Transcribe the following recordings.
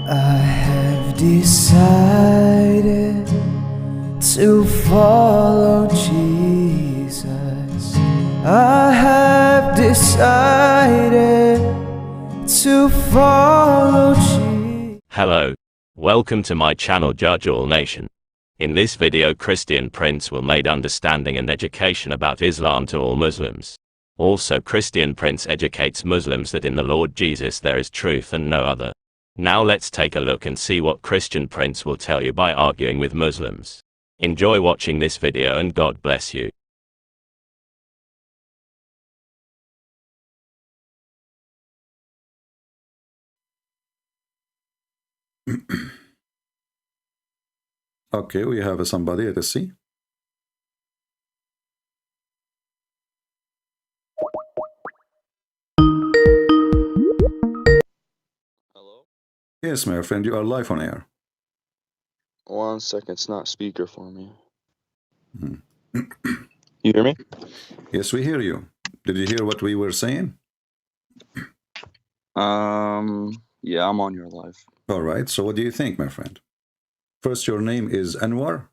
I have decided to follow Jesus. I have decided to follow Jesus. Hello, welcome to my channel Judge All Nation. In this video, Christian Prince will make understanding and education about Islam to all Muslims. Also, Christian Prince educates Muslims that in the Lord Jesus there is truth and no other. Now let's take a look and see what Christian Prince will tell you by arguing with Muslims. Enjoy watching this video and God bless you. Okay, we have somebody. Let us see. Hello? Yes, my friend, you are live on air. 1 second, it's not speaker for me. Hmm. You hear me? Yes, we hear you. Did you hear what we were saying? Yeah, I'm on your live. All right, so what do you think, my friend? First, your name is Anwar?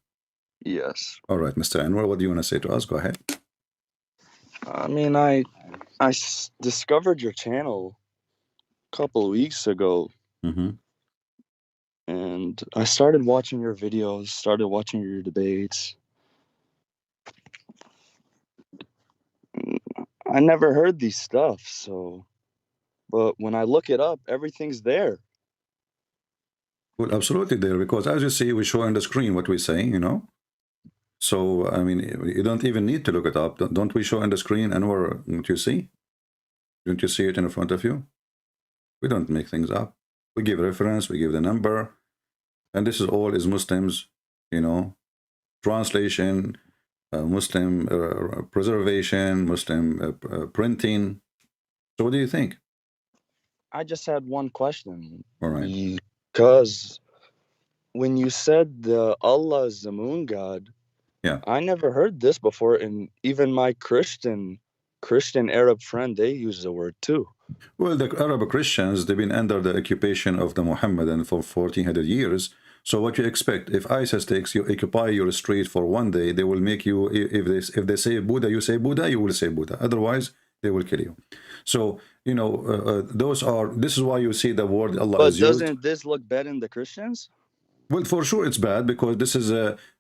Yes. All right, Mr. Anwar, what do you want to say to us? Go ahead. I mean, I discovered your channel a couple of weeks ago, Mm-hmm. and I started watching your videos, started watching your debates. I never heard these stuff, but when I look it up, everything's there. Well, absolutely there, because as you see, we show on the screen what we say, you know? So, I mean, you don't even need to look it up. Don't we show on the screen, Anwar, what you see? Don't you see it in front of you? We don't make things up. We give reference, we give the number, and this is all is Muslims, you know, translation, Muslim preservation, Muslim printing. So what do you think? I just had one question. All right. Because when you said Allah is the moon god, Yeah. I never heard this before, and even my Christian Arab friend, they use the word too. Well, the Arab Christians, they've been under the occupation of the Muhammadan for 1400 years. So what you expect, if ISIS takes you, occupy your street for one day, they will make you, if they say Buddha, you say Buddha, you will say Buddha. Otherwise, they will kill you. So, you know, this is why you see the word Allah But is used. doesn't this look bad in the Christians? Well, for sure it's bad, because this is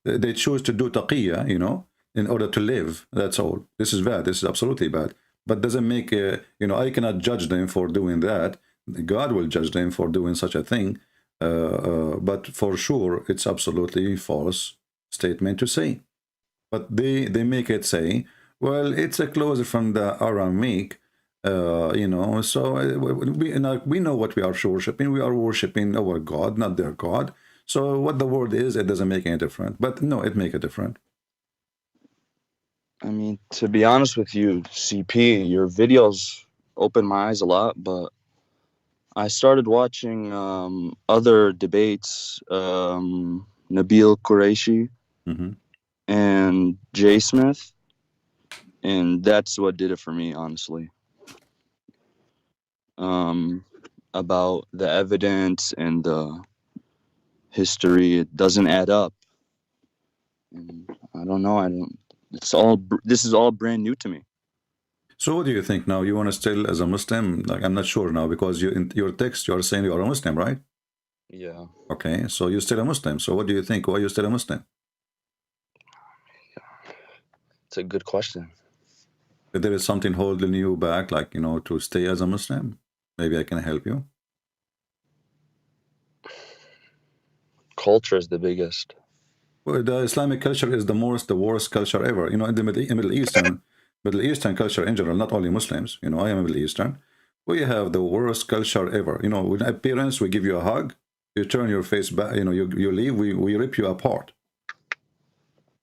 they choose to do taqiyya, you know, in order to live. That's all. This is bad. This is absolutely bad. But doesn't make, you know, I cannot judge them for doing that. God will judge them for doing such a thing. But for sure, it's absolutely false statement to say. But they make it say, well, it's a closer from the Aramaic, you know, so we know what we are worshiping. We are worshiping our God, not their God. So what the word is, it doesn't make any difference. But no, it make a difference. I mean, to be honest with you, CP, your videos opened my eyes a lot, but I started watching other debates, Nabil Qureshi and Jay Smith, and that's what did it for me, honestly. About the evidence and the history, it doesn't add up. And I don't know. This is all brand new to me. So what do you think now? You want to still as a Muslim? Like, I'm not sure now, because you, in your text, you are saying you are a Muslim, right? Yeah. Okay, so you're still a Muslim. So what do you think? Why are you still a Muslim? It's a good question. If there is something holding you back, like, you know, to stay as a Muslim, maybe I can help you. Culture is the biggest. Well, the Islamic culture is the worst culture ever. You know, in the Middle Eastern culture in general, not only Muslims. You know, I am Middle Eastern. We have the worst culture ever. You know, with appearance, we give you a hug, you turn your face back. You know, you leave. We rip you apart.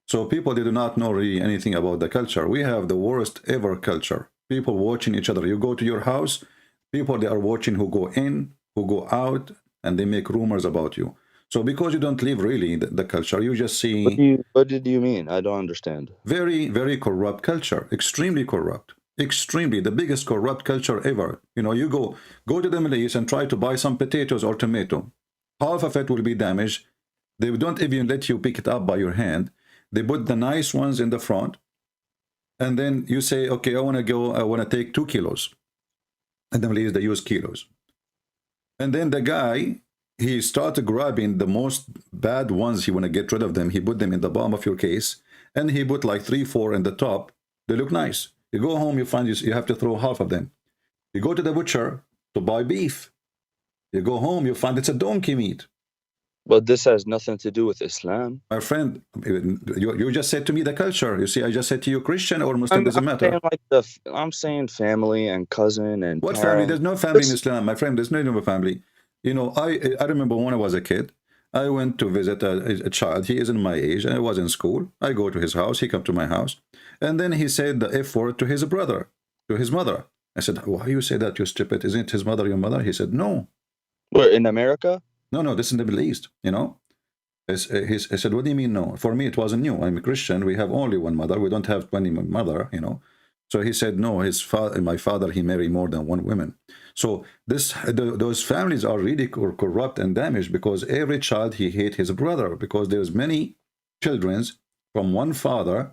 So people, they do not know really anything about the culture. We have the worst ever culture. People watching each other. You go to your house, people, they are watching who go in, who go out, and they make rumors about you. So because you don't live really the culture, you just see... What did you mean? I don't understand. Very, very corrupt culture. Extremely corrupt. Extremely. The biggest corrupt culture ever. You know, you go to the Middle East and try to buy some potatoes or tomato. half of it will be damaged. They don't even let you pick it up by your hand. They put the nice ones in the front, and then you say, okay, I want to take 2 kilos. And then they use kilos. And then the guy, he started grabbing the most bad ones. He want to get rid of them. He put them in the bottom of your case, and he put like 3, 4 in the top. They look nice. You go home, you find you have to throw half of them. You go to the butcher to buy beef. You go home, you find it's a donkey meat. But this has nothing to do with Islam. My friend, you just said to me the culture. You see, I just said to you Christian or Muslim, doesn't matter. Saying like I'm saying family and cousin and what parent. family? There's no family in Islam, my friend. There's no family. You know, I remember when I was a kid, I went to visit a child. He isn't my age, and I was in school. I go to his house. He come to my house, and then he said the F word to his brother, to his mother. I said, why you say that, you stupid? Isn't his mother your mother? He said, no. We're in America? No, this is in the Middle East, you know. I said, what do you mean no? For me, it wasn't new. I'm a Christian. We have only one mother. We don't have 20 mother, you know. So he said, no, my father, he married more than one woman. So those families are really corrupt and damaged, because every child, he hate his brother, because there's many children from one father,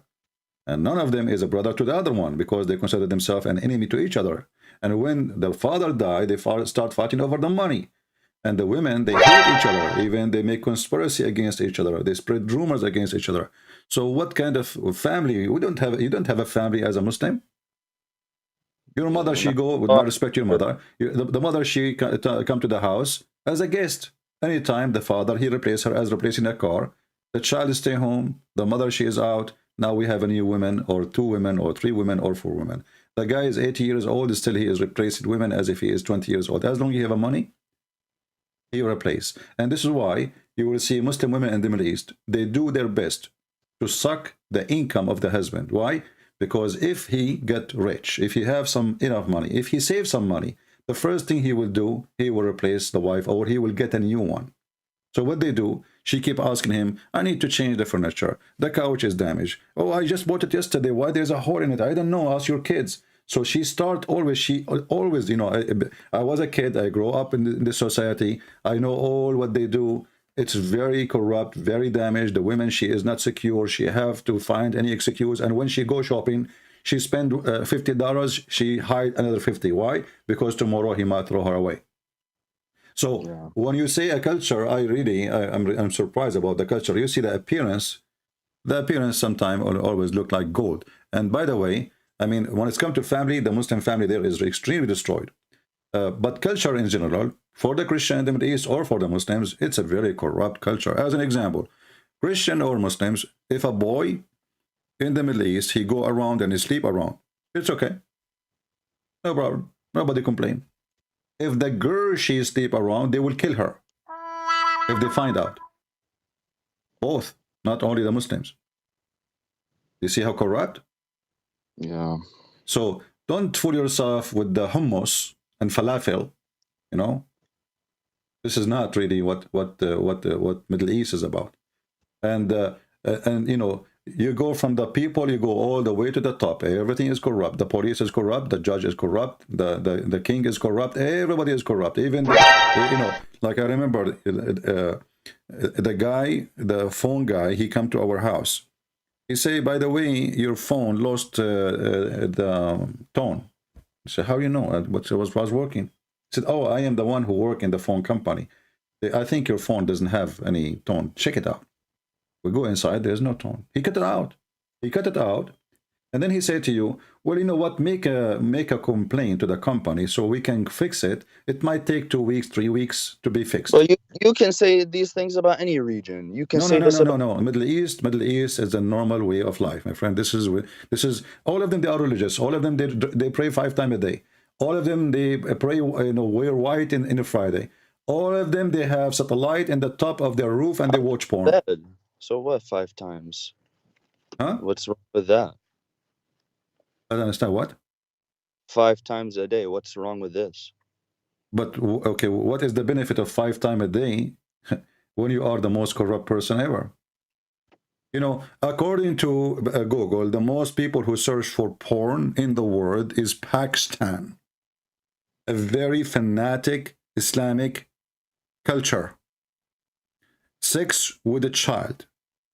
and none of them is a brother to the other one, because they consider themselves an enemy to each other. And when the father died, they start fighting over the money. And the women, they hate each other. Even they make conspiracy against each other. They spread rumors against each other. So what kind of family? You don't have a family as a Muslim. Your mother, she go with no respect. Your mother, the mother, she come to the house as a guest. Anytime the father, he replace her as replacing a car. The child stay home. The mother, she is out. Now we have a new woman, or 2 women, or 3 women, or 4 women. The guy is 80 years old. Still he is replacing women as if he is 20 years old. As long as you have a money, he replace. And this is why you will see Muslim women in the Middle East, they do their best to suck the income of the husband. Why? Because if he get rich, if he have enough money, if he saves some money, the first thing he will do, he will replace the wife, or he will get a new one. So what they do, she keep asking him, I need to change the furniture. The couch is damaged. Oh, I just bought it yesterday. Why there's a hole in it? I don't know. Ask your kids. So she always, you know, I was a kid. I grew up in this society. I know all what they do. It's very corrupt, very damaged. The women, she is not secure. She have to find any excuse. And when she go shopping, she spend $50. She hide another 50. Why? Because tomorrow he might throw her away. So yeah. When you say a culture, I'm surprised about the culture. You see the appearance sometimes always look like gold. And by the way, I mean, when it's come to family, the Muslim family there is extremely destroyed. But culture in general, for the Christian in the Middle East or for the Muslims, it's a very corrupt culture. As an example, Christian or Muslims, if a boy in the Middle East, he go around and he sleep around, it's okay. No problem. Nobody complain. If the girl, she sleep around, they will kill her if they find out. Both, not only the Muslims. You see how corrupt? Yeah. So don't fool yourself with the hummus and falafel. You know, this is not really what Middle East is about. And you know, you go from the people, you go all the way to the top. Everything is corrupt. The police is corrupt. The judge is corrupt. The king is corrupt. Everybody is corrupt. Even you know, like I remember the guy, the phone guy, he come to our house. He say, by the way, your phone lost the tone. I said, how you know? What was working? He said, oh, I am the one who work in the phone company. I think your phone doesn't have any tone. Check it out. We go inside, there's no tone. He cut it out. He cut it out. And then he said to you, well, you know what, make a complaint to the company so we can fix it. It might take 2 weeks, 3 weeks to be fixed. Well, you can say these things about any region. You can say this about... No. Middle East is a normal way of life, my friend. This is all of them. They are religious. All of them they pray 5 times a day. All of them they pray, you know, wear white in a Friday. All of them they have satellite in the top of their roof and they watch porn. So what? 5 times? Huh? What's wrong with that? I don't understand what. 5 times a day. What's wrong with this? But okay, what is the benefit of 5 times a day when you are the most corrupt person ever? You know, according to Google, the most people who search for porn in the world is Pakistan, a very fanatic Islamic culture. sex with a child,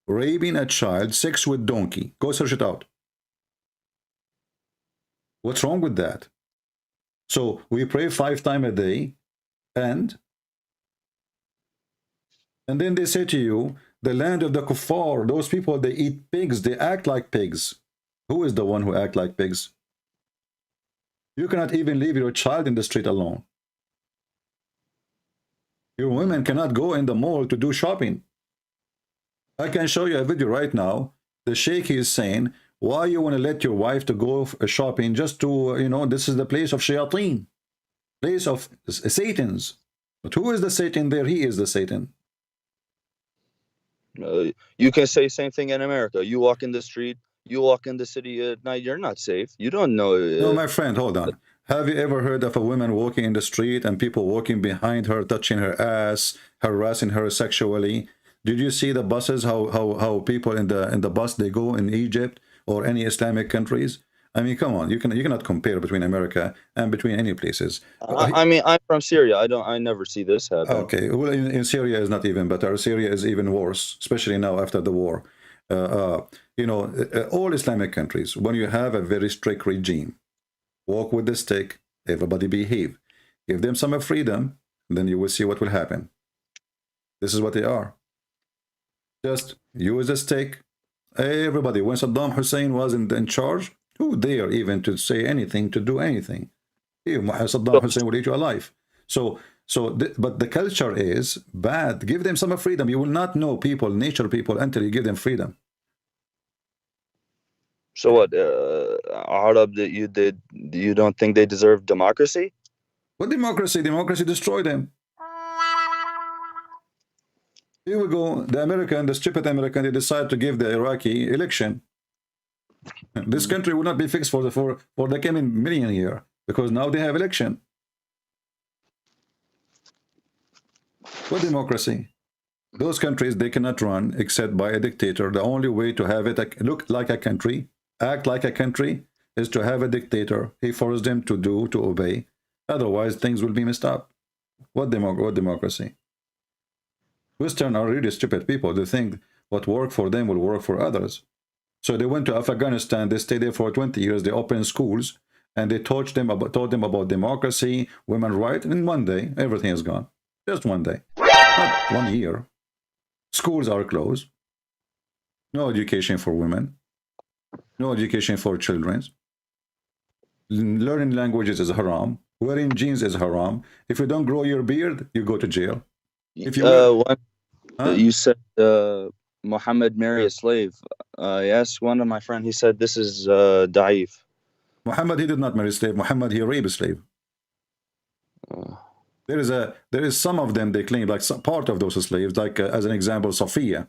raping a child, sex with donkey. Go search it out. What's wrong with that? So we pray 5 times a day, and then they say to you, the land of the kuffar, those people, they eat pigs, they act like pigs. Who is the one who act like pigs? You cannot even leave your child in the street alone. Your women cannot go in the mall to do shopping. I can show you a video right now. The sheikh is saying, why you want to let your wife to go shopping just to, you know, this is the place of shayateen, place of Satans. But who is the Satan there? He is the Satan. You can say same thing in America. You walk in the street, you walk in the city at night, you're not safe. You don't know. No, my friend, hold on. Have you ever heard of a woman walking in the street and people walking behind her, touching her ass, harassing her sexually? Did you see the buses, how people in the bus, they go in Egypt or any Islamic countries? I mean, come on, you cannot compare between America and between any places. I mean, I'm from Syria. I never see this happen. Okay, well, in Syria is not even better. Syria is even worse, especially now after the war. You know, all Islamic countries, when you have a very strict regime, walk with the stick, everybody behave. Give them some freedom, then you will see what will happen. This is what they are. Just use a stick. Everybody, when Saddam Hussein was in charge, who dare even to say anything, to do anything? Saddam Hussein will eat you alive. But the culture is bad. Give them some freedom. You will not know people, nature people, until you give them freedom. So what, Arab, that you don't think they deserve democracy? What democracy? Democracy destroyed them. Here we go. The stupid American, they decide to give the Iraqi election. This country will not be fixed for the coming million year because now they have election. What democracy? Those countries, they cannot run except by a dictator. The only way to have it look like a country, act like a country, is to have a dictator. He forced them to obey. Otherwise, things will be messed up. What democracy? Western are really stupid people. They think what worked for them will work for others. So they went to Afghanistan. They stayed there for 20 years. They opened schools and they taught them about democracy, women's rights. And in one day, everything is gone. Just one day, not 1 year. Schools are closed. No education for women. No education for children. Learning languages is haram. Wearing jeans is haram. If you don't grow your beard, you go to jail. If you you said Muhammad marry a slave. Yes, one of my friends, he said this is da'if. Muhammad, he did not marry a slave. Muhammad, he raped a slave. There is some of them, they claim, like some part of those slaves, like as an example, Sophia.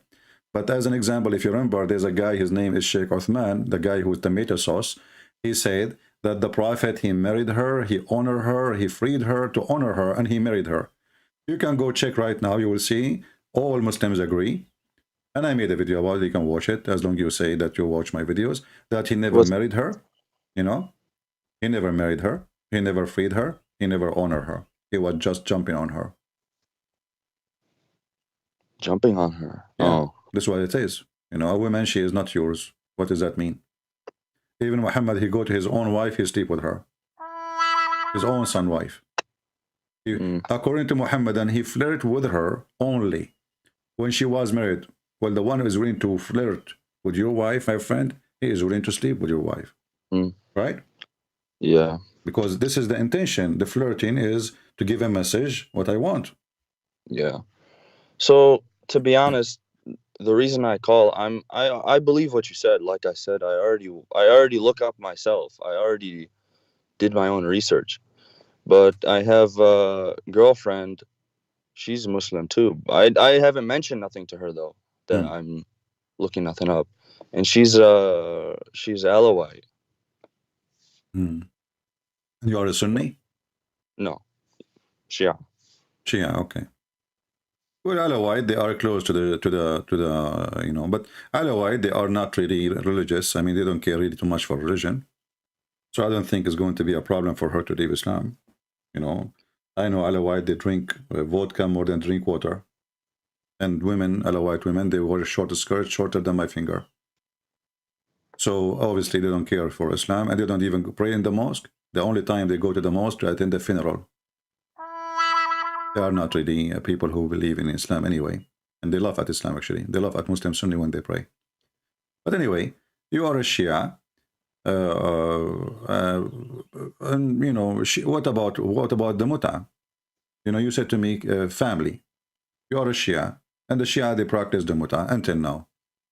But as an example, if you remember, there's a guy, his name is Sheikh Uthman, the guy who's tomato sauce. He said that the Prophet, he married her, he honored her, he freed her to honor her, and he married her. You can go check right now, you will see all Muslims agree. And I made a video about it, you can watch it, as long as you say that you watch my videos, that he never married her, you know? He never married her, he never freed her, he never honored her. He was just jumping on her. Jumping on her? Yeah, oh. That's what it is. You know, a woman, she is not yours. What does that mean? Even Muhammad, he go to his own wife, he sleep with her. His own son wife. According to Muhammad, and he flirt with her only when she was married. Well, the one who is willing to flirt with your wife, my friend, he is willing to sleep with your wife. Right? Yeah. Because this is the intention. The flirting is to give a message, what I want. Yeah. So, to be honest, the reason I call, I believe what you said. Like I said, I already look up myself. I already did my own research. But I have a girlfriend. She's Muslim too. I haven't mentioned nothing to her though, that I'm looking nothing up. And she's Alawite. You are a Sunni? No. Shia. Shia, okay. Well, Alawite, they are close to the you know, but Alawite, they are not really religious. I mean, they don't care really too much for religion. So I don't think it's going to be a problem for her to leave Islam. You know, I know Alawite, they drink vodka more than drink water. And women, Alawite women, they wear short skirts, shorter than my finger. So obviously they don't care for Islam, and they don't even pray in the mosque. The only time they go to the mosque to attend the funeral. They are not really people who believe in Islam anyway. And they laugh at Islam, actually. They laugh at Muslim Sunni when they pray. But anyway, you are a Shia. And, you know, what about the Muta? You know, you said to me, family. You are a Shia. And the Shia, they practice the Muta until now.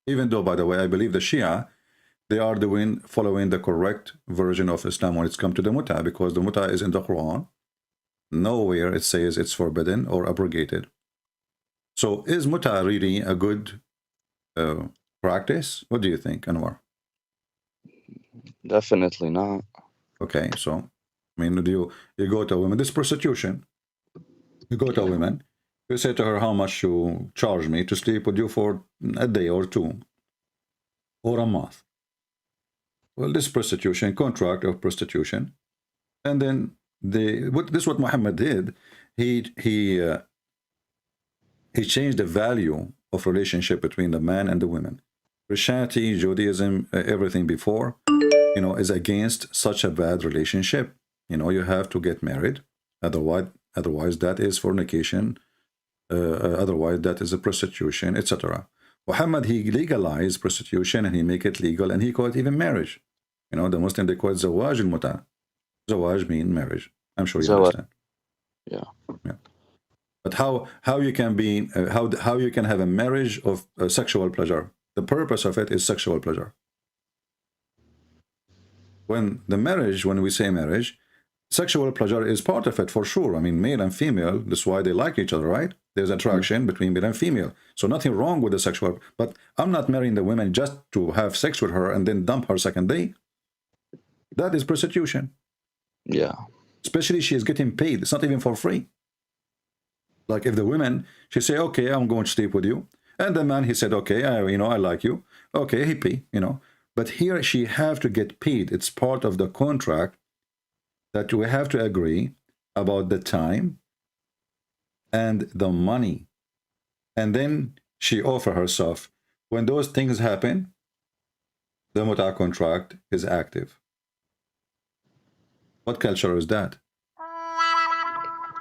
Even though, by the way, I believe the Shia, they are following the correct version of Islam when it's come to the Muta, because the Muta is in the Qur'an. Nowhere it says it's forbidden or abrogated. So is Muta really a good practice? What do you think, Anwar? Definitely not. Okay, so, I mean, you go to a woman, this is prostitution. You go to a woman, you say to her, how much you charge me to sleep with you for a day or two, or a month. Well, this prostitution, contract of prostitution. And then this is what Muhammad did. He changed the value of relationship between the man and the women. Christianity, Judaism, everything before, you know, is against such a bad relationship. You know, you have to get married. Otherwise that is fornication. Otherwise that is a prostitution, etc. Muhammad, he legalized prostitution and he make it legal, and he called it even marriage. You know, the Muslim, they call it zawaj al-muta. Zawaj mean marriage. I'm sure you understand. Yeah. But how you can be how you can have a marriage of sexual pleasure? The purpose of it is sexual pleasure. When we say marriage, sexual pleasure is part of it for sure. I mean, male and female, that's why they like each other, right? There's attraction between male and female. So nothing wrong with the sexual, but I'm not marrying the woman just to have sex with her and then dump her second day. That is prostitution. Yeah. Especially she is getting paid. It's not even for free. Like if the woman, she say, okay, I'm going to sleep with you. And the man, he said, okay, I like you. Okay, he pay, you know. But here she have to get paid. It's part of the contract that we have to agree about the time and the money. And then she offer herself. When those things happen, the muta contract is active. What culture is that?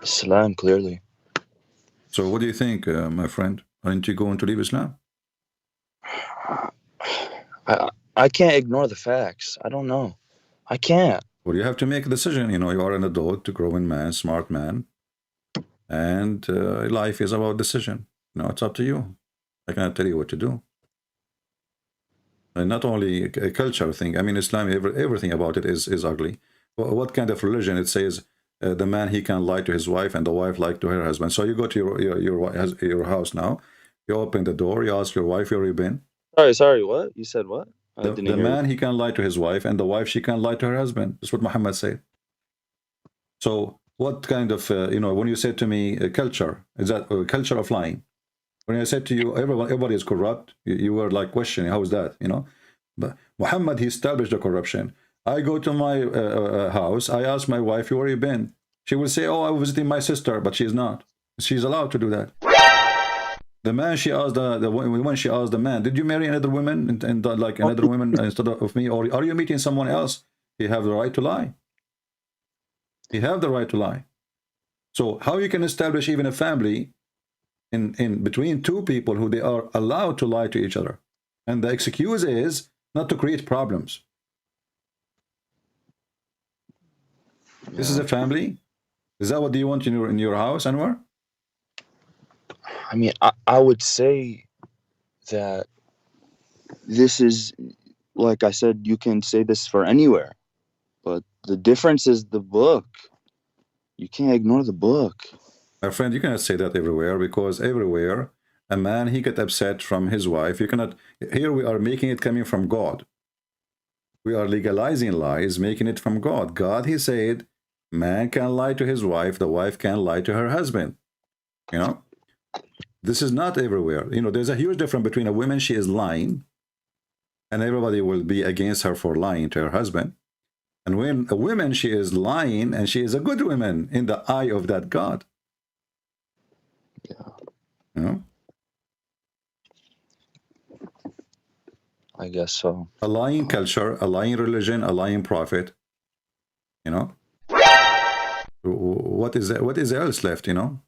Islam, clearly. So what do you think, my friend? Aren't you going to leave Islam? I can't ignore the facts. I don't know. I can't. Well, you have to make a decision. You know, you are an adult, growing man, smart man. And life is about decision. You know, it's up to you. I cannot tell you what to do. And not only a culture thing. I mean, Islam, everything about it is ugly. What kind of religion? It says the man, he can lie to his wife and the wife lie to her husband. So you go to your house now. You open the door. You ask your wife, where you been? Sorry, what? You said what? The man, he can lie to his wife, and the wife, she can lie to her husband. That's what Muhammad said. So what kind of, you know, when you said to me culture, is that a culture of lying? When I said to you, everybody is corrupt, you were like questioning, how is that, you know? But Muhammad, he established the corruption. I go to my house, I ask my wife, where you been? She will say, oh, I was visiting my sister, but she's not. She's allowed to do that. The man, she asked the woman, she asked the man, did you marry another woman and like another woman instead of me, or are you meeting someone else? He have the right to lie. He have the right to lie. So how you can establish even a family in between two people who they are allowed to lie to each other? And the excuse is not to create problems. Yeah. This is a family. Is that what you want in your house, Anwar? I mean, I would say that this is, like I said, you can say this for anywhere, but the difference is the book. You can't ignore the book. My friend, you cannot say that everywhere, because everywhere a man, he get upset from his wife. You cannot. Here we are making it coming from God. We are legalizing lies, making it from God. God, he said, man can lie to his wife, the wife can lie to her husband. You know, this is not everywhere. You know, there's a huge difference between a woman, she is lying, and everybody will be against her for lying to her husband. And when a woman, she is lying, and she is a good woman in the eye of that God. Yeah. You know? I guess so. A lying culture, a lying religion, a lying prophet. You know, what is that? What is else left? You know,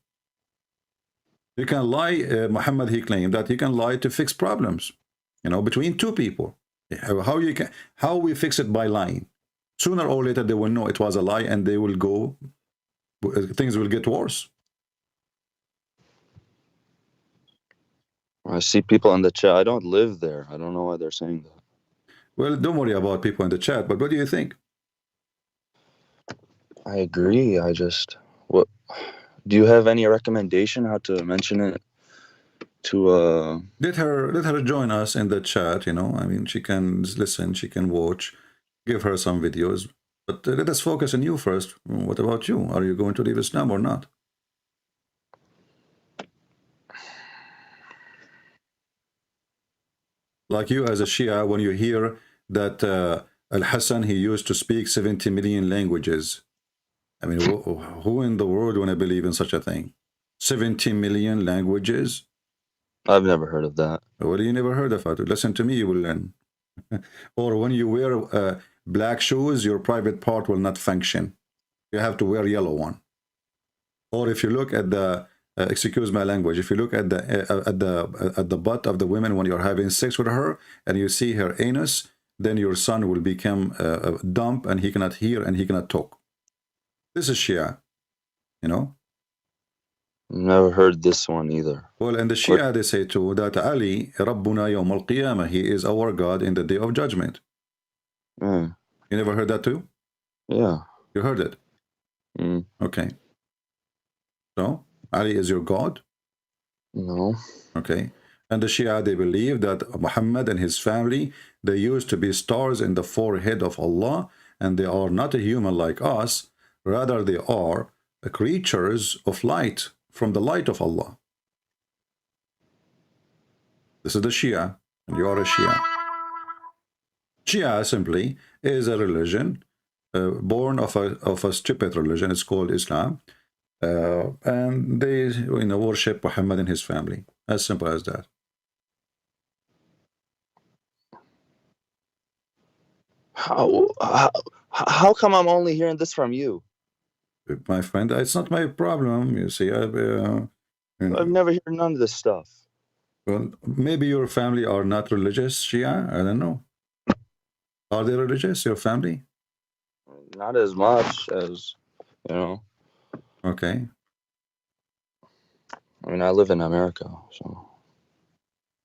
you can lie. Muhammad, he claimed that he can lie to fix problems. You know, between two people. How we fix it? By lying. Sooner or later they will know it was a lie, and they will go. Things will get worse. I see people in the chat. I don't live there. I don't know why they're saying that. Well, don't worry about people in the chat. But what do you think? I agree. What do you have any recommendation how to mention it to Let her join us in the chat. You know, I mean, she can listen, she can watch, give her some videos. But let us focus on you first. What about you? Are you going to leave Islam or not? Like you as a Shia, when you hear that Al-Hassan, he used to speak 70 million languages. I mean, who in the world want to believe in such a thing? 70 million languages? I've never heard of that. Well, you never heard of it. Listen to me, you will learn. Or when you wear black shoes, your private part will not function. You have to wear yellow one. Or if you look at the excuse my language, if you look at the butt of the woman when you're having sex with her and you see her anus, then your son will become dumb and he cannot hear and he cannot talk. This is Shia, you know. Never heard this one either. Well, in the Shia they say too that Ali Rabbuna Yawm al-Qiyamah, he is our God in the day of judgment. Yeah. You never heard that too? Yeah. You heard it? Mm. Okay. So Ali is your God? No. Okay. And the Shia, they believe that Muhammad and his family, they used to be stars in the forehead of Allah, and they are not a human like us. Rather, they are creatures of light, from the light of Allah. This is the Shia, and you are a Shia. Shia simply is a religion born of a stupid religion. It's called Islam. And they worship Muhammad and his family. As simple as that. How come I'm only hearing this from you? My friend, it's not my problem. You see, I've never heard none of this stuff. Well, maybe your family are not religious, Shia. I don't know. Are they religious, your family? Not as much as, you know. Okay. I mean, I live in America, so.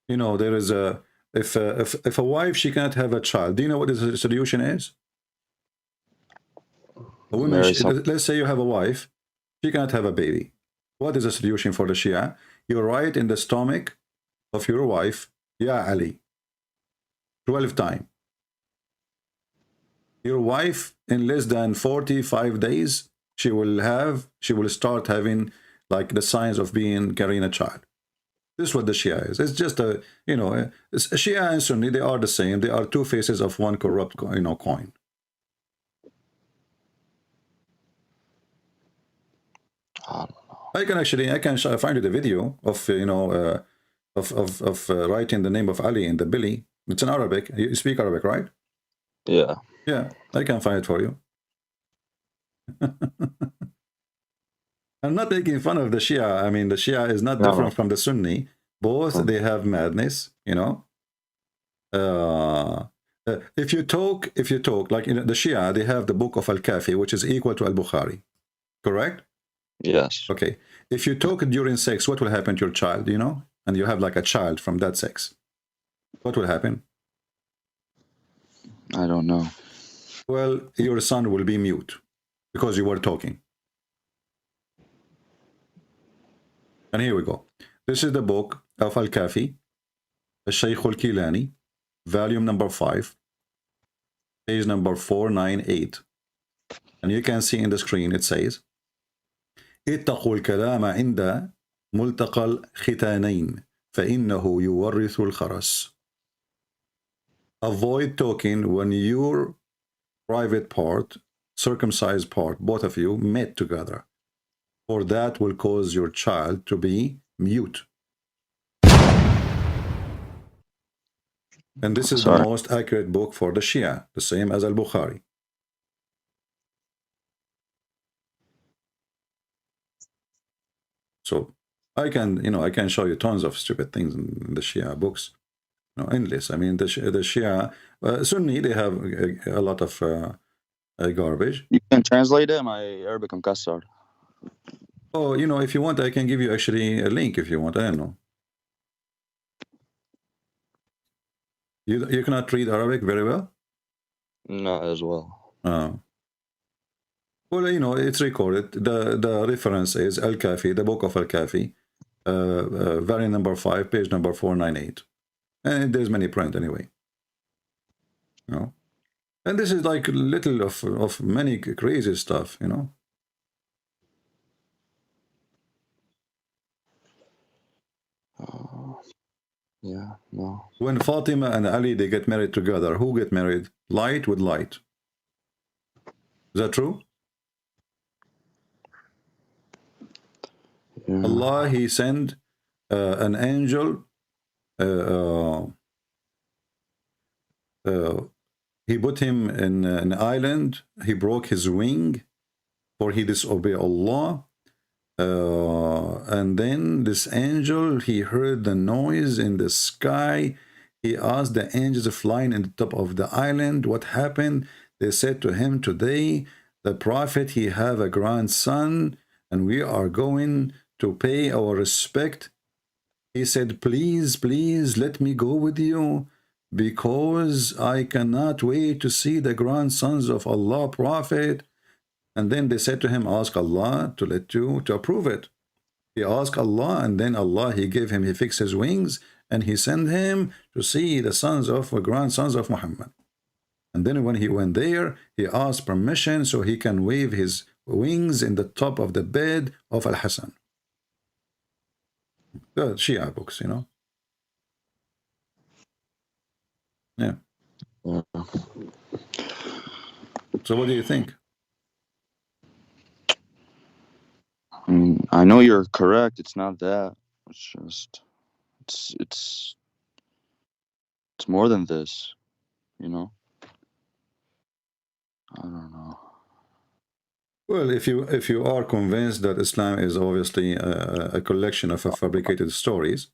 You know, there is a if a wife, she cannot have a child. Do you know what the solution is? A woman, let's say you have a wife, she cannot have a baby. What is the solution for the Shia? You write in the stomach of your wife, Ya Ali, 12 times. Your wife, in less than 45 days, she will start having like the signs of carrying a child. This is what the Shia is. It's just a, you know, Shia and Sunni, they are the same. They are two faces of one corrupt, coin. I can find you the video of writing the name of Ali in the belly. It's in Arabic. You speak Arabic, right? Yeah. Yeah, I can find it for you. I'm not making fun of the Shia. I mean, the Shia is not different from the Sunni. Both they have madness, you know. If you talk like the Shia, they have the book of Al-Kafi, which is equal to Al-Bukhari, correct? Yes. Okay. If you talk during sex, what will happen to your child, you know? And you have like a child from that sex. What will happen? I don't know. Well, your son will be mute because you were talking. And here we go. This is the book of Al-Kafi, Al-Shaykh Al-Kilani, volume number 5, page number 498. And you can see in the screen, it says, اتقوا الكلام عند ملتقى الختانين فإنه يورث الخرس. Avoid talking when your private part, circumcised part, both of you met together, for that will cause your child to be mute. And this is the Sorry. most accurate book for the Shia, the same as Al-Bukhari. So I can, I can show you tons of stupid things in the Shia books, endless. I mean, the Shia, Sunni, they have a lot of garbage. You can translate it. My Arabic مكسر. Oh, if you want, I can give you actually a link if you want. I don't know. You cannot read Arabic very well? Not as well. Well, it's recorded. The reference is Al-Kafi, the book of Al-Kafi, variant number 5, page number 498. And there's many print anyway. And this is like little of many crazy stuff, Yeah, no. When Fatima and Ali, they get married together, who get married? Light with light. Is that true? Yeah. Allah, he sent an angel. He put him in an island. He broke his wing, for he disobeyed Allah. And then this angel, he heard the noise in the sky. He asked the angels flying in the top of the island, what happened? They said to him, today the prophet, he have a grandson, and we are going to pay our respect. He said, please, please, let me go with you, because I cannot wait to see the grandsons of Allah prophet. And then they said to him, ask Allah to let you, to approve it. He asked Allah, and then Allah, he gave him, he fixed his wings, and he sent him to see the sons of, grandsons of Muhammad. And then when he went there, he asked permission so he can wave his wings in the top of the bed of Al-Hassan. The Shia books, Yeah. Yeah. So what do you think? I mean, I know you're correct. It's not that. It's just, it's more than this, I don't know. Well, if you are convinced that Islam is obviously a collection of fabricated stories,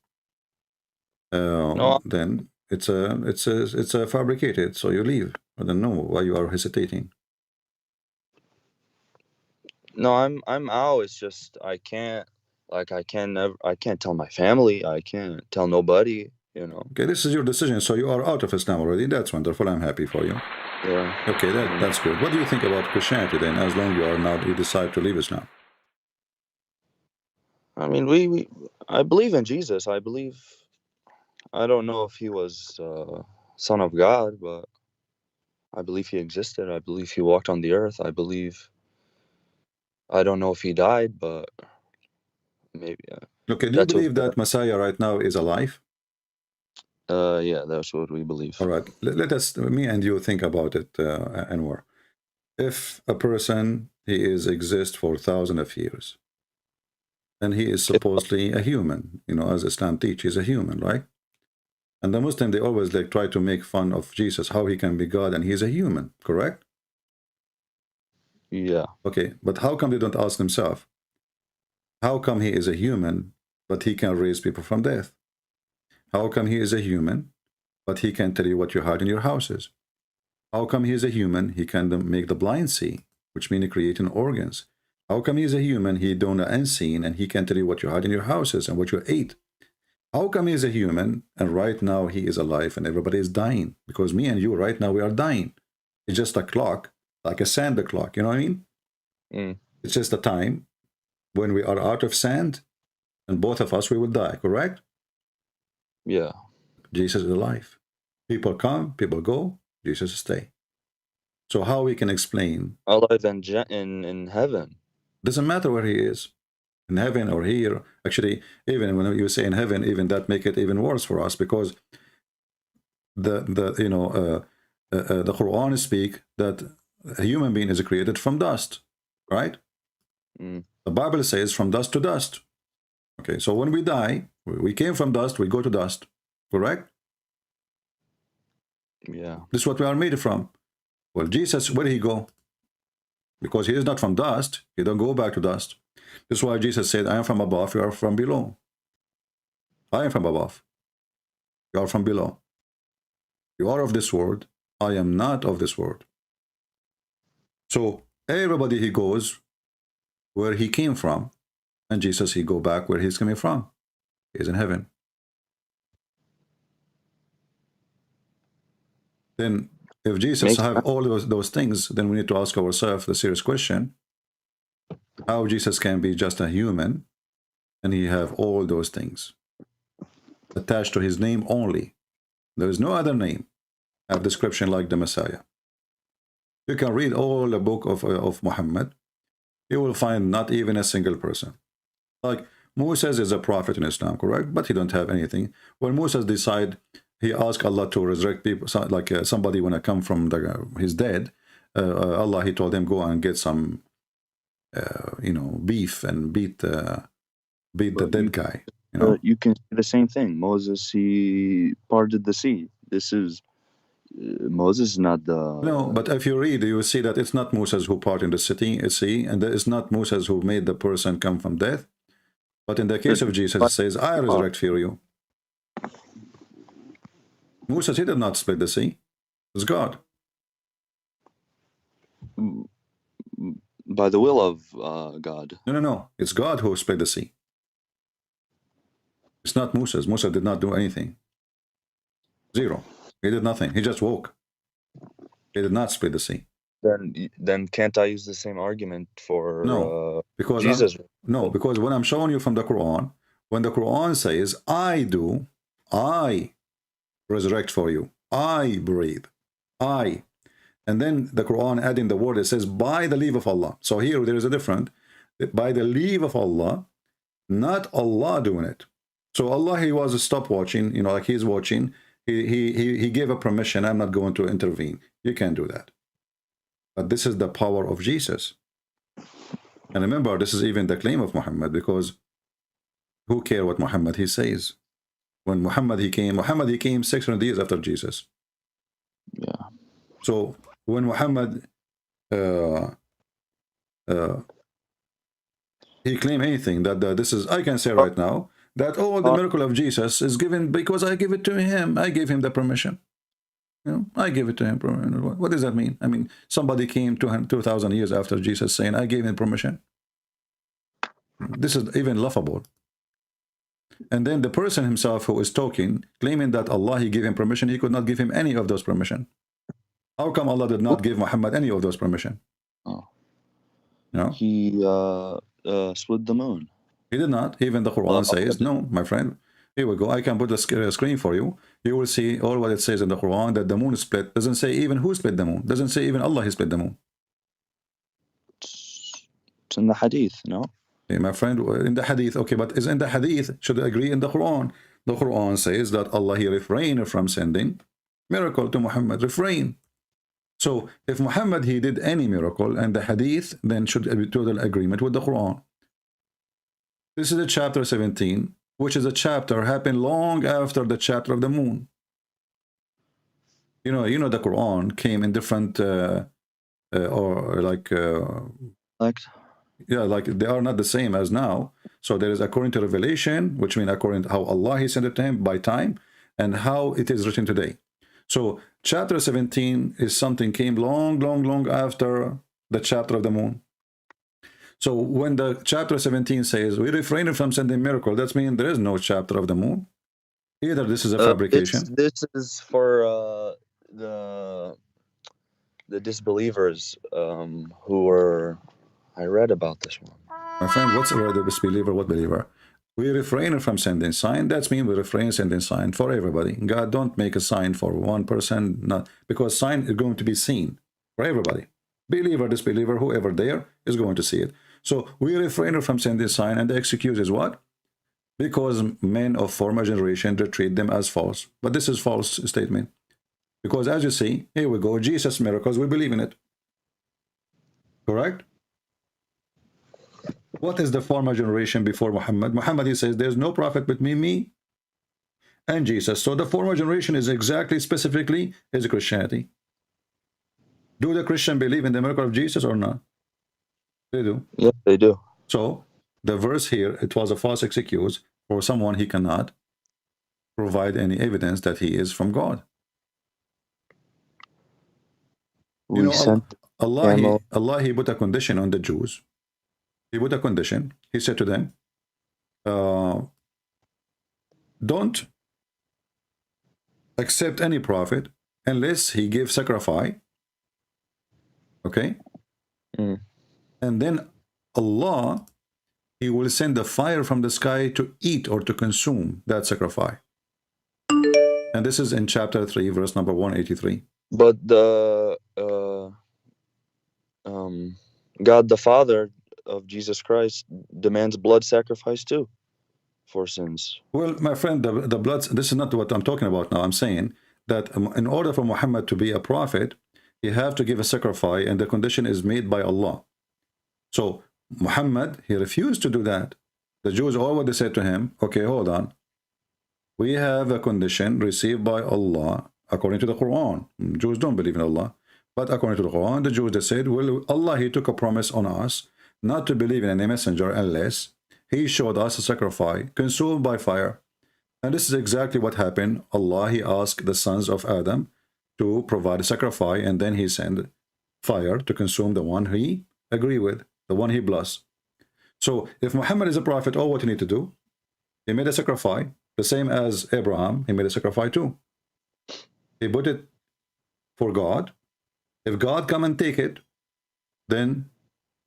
No, then it's a fabricated. So you leave. I don't know why you are hesitating. no, I'm out. It's just I can't tell my family. I can't tell nobody. Okay, this is your decision. So you are out of Islam already. That's wonderful. I'm happy for you. Yeah. Okay, that's good. What do you think about Christianity then? As long you decide to leave Islam. I mean, I believe in Jesus. I don't know if he was son of God, but I believe he existed. I believe he walked on the earth. I don't know if he died, but maybe. Okay, do you That's what. believe that Messiah right now is alive? Yeah, that's what we believe. All right, let us, me and you, think about it, Anwar. If a person, he exists for thousands of years, and he is supposedly a human, as Islam teaches, a human, right? And the Muslim, they always try to make fun of Jesus, how he can be God and he's a human, correct? Yeah. Okay, but how come they don't ask themselves, how come he is a human, but he can raise people from death? How come he is a human, but he can tell you what you hide in your houses? How come he is a human, he can make the blind see, which means creating organs? How come he is a human, he don't know unseen, and he can tell you what you hide in your houses and what you ate? How come he is a human, and right now he is alive and everybody is dying? Because me and you right now, we are dying. It's just a clock, like a sand clock, you know what I mean? Mm. It's just a time when we are out of sand, and both of us, we will die, correct? Yeah. Jesus is alive. People come, people go, Jesus stay. So how we can explain? Allah in heaven. Doesn't matter where he is, in heaven or here. Actually, even when you say in heaven, even that make it even worse for us, because the Qur'an speak that a human being is created from dust, right? Mm. The Bible says from dust to dust. Okay, so when we die, we came from dust, we go to dust, correct? Yeah. This is what we are made from. Well, Jesus, where did he go? Because he is not from dust. He don't go back to dust. This is why Jesus said, I am from above, you are from below. I am from above. You are from below. You are of this world. I am not of this world. So everybody he goes where he came from. And Jesus, he go back where he's coming from. He's in heaven. Then if Jesus have all those things, then we need to ask ourselves the serious question, how Jesus can be just a human and he have all those things attached to his name only. There is no other name have description like the Messiah. You can read all the book of Muhammad. You will find not even a single person. Like Moses is a prophet in Islam, correct? But he don't have anything. When Moses decide, he asked Allah to resurrect people, like somebody when I come from his dead. Allah, he told him, go and get some, beef and beat the dead guy. You know, you can see the same thing. Moses, he parted the sea. This is Moses is not the... No, but if you read, you will see that it's not Moses who parted the sea, and it's not Moses who made the person come from death. But in the case of Jesus, it says, I resurrect for you. Moses, he did not split the sea. It's God. By the will of God. No. It's God who split the sea. It's not Moses. Moses did not do anything. Zero. He did nothing. He just woke. He did not split the sea. Then can't I use the same argument for because Jesus? No, because when I'm showing you from the Quran, when the Quran says, I resurrect for you, I breathe, and then the Quran adding the word, it says, by the leave of Allah. So here there is a difference. By the leave of Allah, not Allah doing it. So Allah, he was stop watching, like he's watching. He gave a permission. I'm not going to intervene. You can't do that. But this is the power of Jesus. And remember, this is even the claim of Muhammad, because who care what Muhammad he says? When Muhammad he came 600 years after Jesus. Yeah. So when Muhammad he claim anything that this is, I can say right now that all the miracle of Jesus is given because I give it to him. I gave him the permission. I gave it to him. What does that mean? I mean, somebody came 2,000 years after Jesus saying, I gave him permission. This is even laughable. And then the person himself who is talking, claiming that Allah, he gave him permission, he could not give him any of those permission. How come Allah did not give Muhammad any of those permission? Oh. No? He split the moon. He did not. Even the Quran says, no, my friend. Here we go. I can put the screen for you. You will see all what it says in the Quran, that the moon is split. Doesn't say even who split the moon. Doesn't say even Allah, he split the moon. It's in the hadith, no? Okay, my friend, in the hadith, okay, but is in the hadith, should agree in the Quran. The Quran says that Allah, he refrained from sending miracle to Muhammad. Refrain. So if Muhammad, he did any miracle, and the hadith, then should be total agreement with the Quran. This is the chapter 17, which is a chapter happened long after the chapter of the moon. You know the Quran came in different like they are not the same as now. So there is according to revelation, which means according to how Allah he sent it to him by time, and how it is written today. So chapter 17 is something came long after the chapter of the moon. So when the chapter 17 says we refrain from sending miracle, that means there is no chapter of the moon. Either this is a fabrication. This is for the disbelievers who were. I read about this one. My friend, what's the disbeliever? What believer? We refrain from sending sign. That means we refrain sending sign for everybody. God don't make a sign for one person, not because sign is going to be seen for everybody. Believer, disbeliever, whoever there is going to see it. So we refrain from sending sign, and the excuse is what? Because men of former generation, they treat them as false. But this is false statement. Because as you see, here we go, Jesus' miracles, we believe in it. Correct? What is the former generation before Muhammad? Muhammad, he says, there's no prophet between me and Jesus. So the former generation is exactly, specifically, is Christianity. Do the Christian believe in the miracle of Jesus or not? They do. Yeah, they do. So the verse here, it was a false excuse for someone he cannot provide any evidence that he is from God. You We know, sent Allah, he put a condition on the Jews. He put a condition. He said to them, don't accept any prophet unless he gives sacrifice. Okay? Mm. And then Allah, he will send the fire from the sky to eat or to consume that sacrifice. And this is in chapter 3, verse number 183. But the God the Father of Jesus Christ demands blood sacrifice too for sins. Well, my friend, the blood, this is not what I'm talking about now. I'm saying that in order for Muhammad to be a prophet, he have to give a sacrifice, and the condition is made by Allah. So Muhammad, he refused to do that. The Jews always said to him, okay, hold on. We have a condition received by Allah according to the Qur'an. Jews don't believe in Allah. But according to the Qur'an, the Jews, they said, well, Allah, he took a promise on us not to believe in any messenger unless he showed us a sacrifice consumed by fire. And this is exactly what happened. Allah, he asked the sons of Adam to provide a sacrifice, and then he sent fire to consume the one he agree with, the one he blessed. So if Muhammad is a prophet, all what you need to do, he made a sacrifice, the same as Abraham, he made a sacrifice too. He put it for God. If God come and take it, then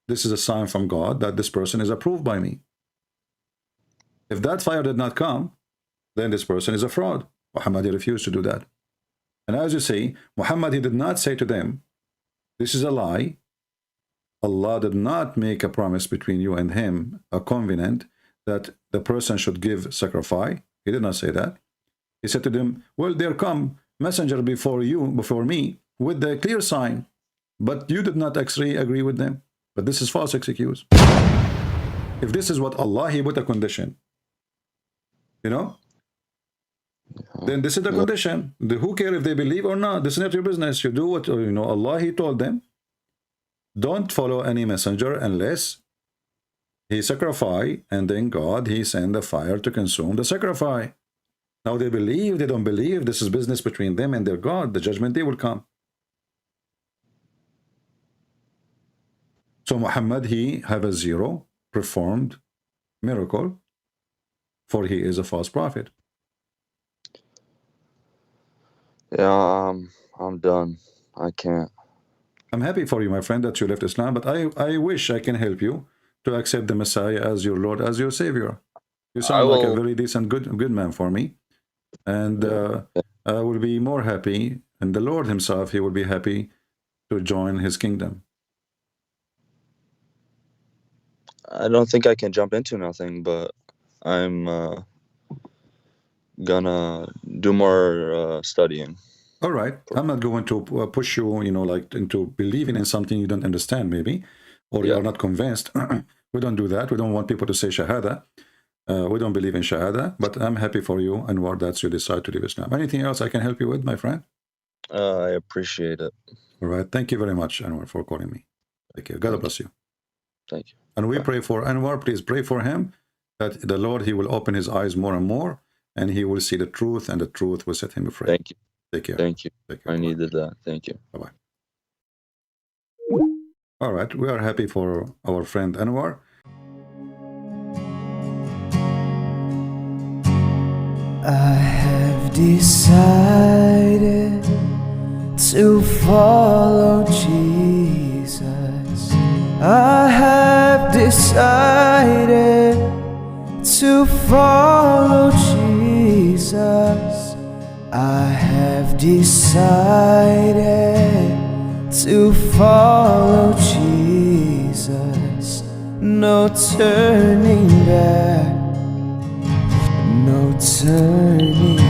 this is a sign from God that this person is approved by me. If that fire did not come, then this person is a fraud. Muhammad, he refused to do that. And as you see, Muhammad, he did not say to them, this is a lie. Allah did not make a promise between you and him, a covenant, that the person should give sacrifice. He did not say that. He said to them, well, there come messenger before you, before me, with the clear sign, but you did not actually agree with them. But this is false excuse. If this is what Allah, he put a condition, you know, then this is the condition. Who cares if they believe or not? This is not your business. You do what, you know, Allah, he told them, don't follow any messenger unless he sacrifice, and then God, he send the fire to consume the sacrifice. Now they believe, they don't believe, this is business between them and their God. The judgment day will come. So Muhammad, he have a zero performed miracle, for he is a false prophet. Yeah, I'm done. I can't. I'm happy for you, my friend, that you left Islam, but I wish I can help you to accept the Messiah as your Lord, as your Savior. You sound like a very decent, good man for me. And I will be more happy, and the Lord himself, he will be happy to join his kingdom. I don't think I can jump into nothing, but I'm gonna do more studying. All right. I'm not going to push you, you know, like into believing in something you don't understand, maybe, or you are not convinced. We don't do that. We don't want people to say Shahada. We don't believe in Shahada, but I'm happy for you, Anwar, that you decide to leave Islam. Anything else I can help you with, my friend? I appreciate it. All right. Thank you very much, Anwar, for calling me. Thank you. God bless you. Thank you. And we pray for Anwar. Please pray for him that the Lord, he will open his eyes more and more, and he will see the truth, and the truth will set him free. Thank you. Take care. Thank you. Take care. I needed that. Thank you. Bye-bye. All right. We are happy for our friend Anwar. I have decided to follow Jesus. I have decided to follow Jesus. I have decided to follow Jesus. No turning back. No turning